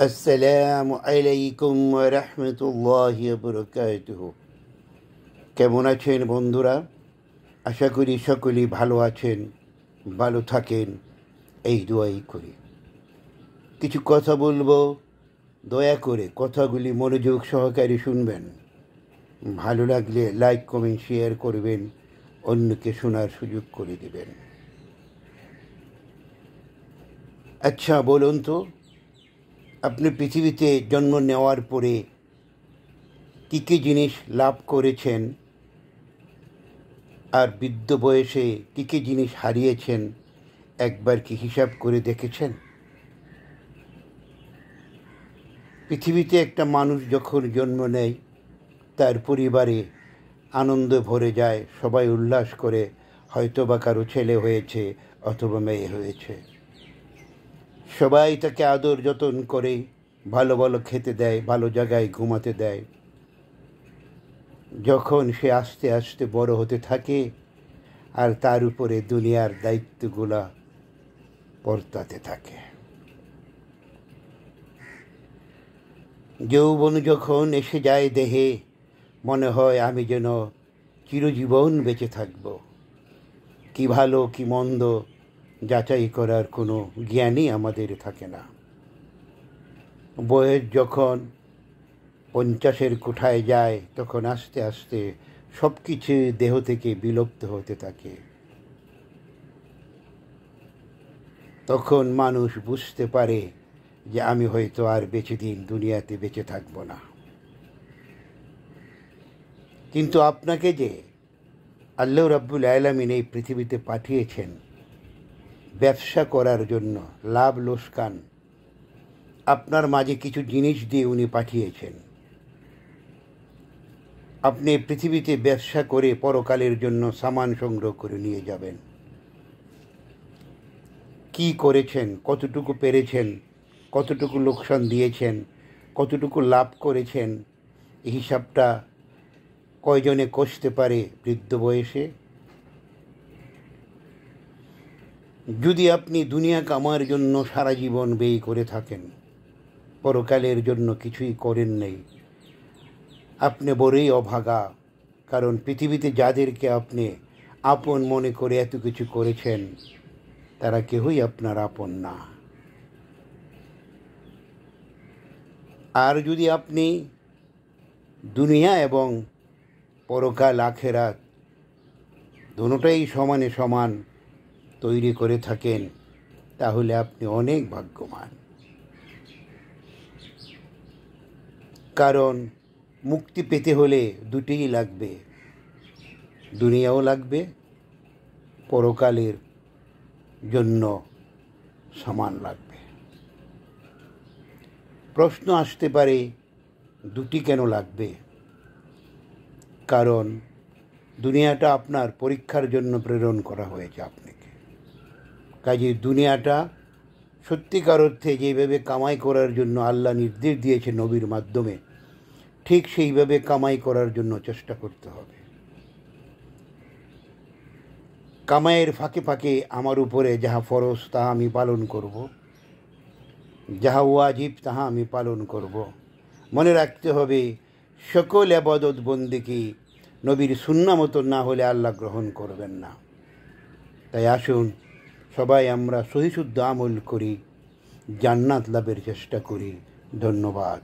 আসসালামু আলাইকুম ওয়া রাহমাতুল্লাহি ওয়া বারাকাতুহু। কেমন আছেন বন্ধুরা? আশা করি সকলেই ভালো আছেন, ভালো থাকেন, এই দোয়াই করি। কিছু কথা বলবো, দয়া করে কথাগুলি মনোযোগ সহকারে শুনবেন। ভালো লাগলে লাইক কমেন্ট শেয়ার করবেন, অন্যকে শোনার সুযোগ করে দেবেন। আচ্ছা বলুন তো, আপনি পৃথিবীতে জন্ম নেওয়ার পরে কী কী জিনিস লাভ করেছেন, আর বৃদ্ধ বয়সে কী কী জিনিস হারিয়েছেন, একবার কি হিসাব করে দেখেছেন? পৃথিবীতে একটা মানুষ যখন জন্ম নেয়, তার পরিবারে আনন্দ ভরে যায়, সবাই উল্লাস করে, হয়তো বা কারো ছেলে হয়েছে অথবা মেয়ে হয়েছে। সবাই তাকে আদর যত্ন করে, ভালো ভালো খেতে দেয়, ভালো জায়গায় ঘুমাতে দেয়। যখন সে আস্তে আস্তে বড় হতে থাকে, আর তার উপরে দুনিয়ার দায়িত্বগুলা বর্তাতে থাকে। যৌবন যখন এসে যায় দেহে, মনে হয় আমি যেন চিরজীবন বেঁচে থাকব। কি ভালো কি মন্দ যাচাই করার কোনো জ্ঞানই আমাদের থাকে না। বয়স যখন 50-এর কোঠায় যায়, তখন আস্তে আস্তে সব কিছু দেহ থেকে বিলুপ্ত হতে থাকে। তখন মানুষ বুঝতে পারে যে আমি হয়তো আর বেশি দিন দুনিয়াতে বেঁচে থাকব না। কিন্তু আপনাকে যে আল্লাহ রাব্বুল আলামিন এই পৃথিবীতে পাঠিয়েছেন ব্যবসা করার জন্য, লাভ লোকসান, আপনার মাঝে কিছু জিনিস দিয়ে উনি পাঠিয়েছেন। আপনি পৃথিবীতে ব্যবসা করে পরকালের জন্য সামান সংগ্রহ করে নিয়ে যাবেন। কি করেছেন, কতটুকু পেরেছেন, কতটুকু লোকসান দিয়েছেন, কতটুকু লাভ করেছেন, এই হিসাবটা কয়জনে কষতে পারে বৃদ্ধ বয়সে? যদি আপনি দুনিয়া কামার জন্য সারা জীবন ব্যয় করে থাকেন, পরকালের জন্য কিছুই করেন নেই, আপনি বড়ই অভাগা। কারণ পৃথিবীতে যাদেরকে আপনি আপন মনে করে এত কিছু করেছেন, তারা কেউই আপনার আপন না। আর যদি আপনি দুনিয়া এবং পরকাল আখেরাত দুটোটাই সমানে সমান তৈরি করে থাকেন, তাহলে আপনি অনেক ভাগ্যবান। কারণ মুক্তি পেতে হলে দুটিই লাগবে, দুনিয়াও লাগবে, পরকালের জন্য সমান লাগবে। প্রশ্ন আসতে পারে, দুটি কেন লাগবে? কারণ দুনিয়াটা আপনার পরীক্ষার জন্য প্রেরণ করা হয়েছে আপনাকে। কাজে দুনিয়াটা সত্যিকার অর্থে যেভাবে কামাই করার জন্য আল্লাহ নির্দেশ দিয়েছে নবীর মাধ্যমে, ঠিক সেইভাবে কামাই করার জন্য চেষ্টা করতে হবে। কামাইয়ের ফাঁকে ফাঁকে আমার উপরে যাহা ফরজ তাহা আমি পালন করব, যাহা ওয়াজিব তাহা আমি পালন করব। মনে রাখতে হবে, সকল ইবাদত বন্দেগী নবীর সুন্নাহ মতো না হলে আল্লাহ গ্রহণ করবেন না। তাই আসুন সবাই আমরা সহিশুদ্ধ আমল করি, জান্নাত লাভের চেষ্টা করি। ধন্যবাদ।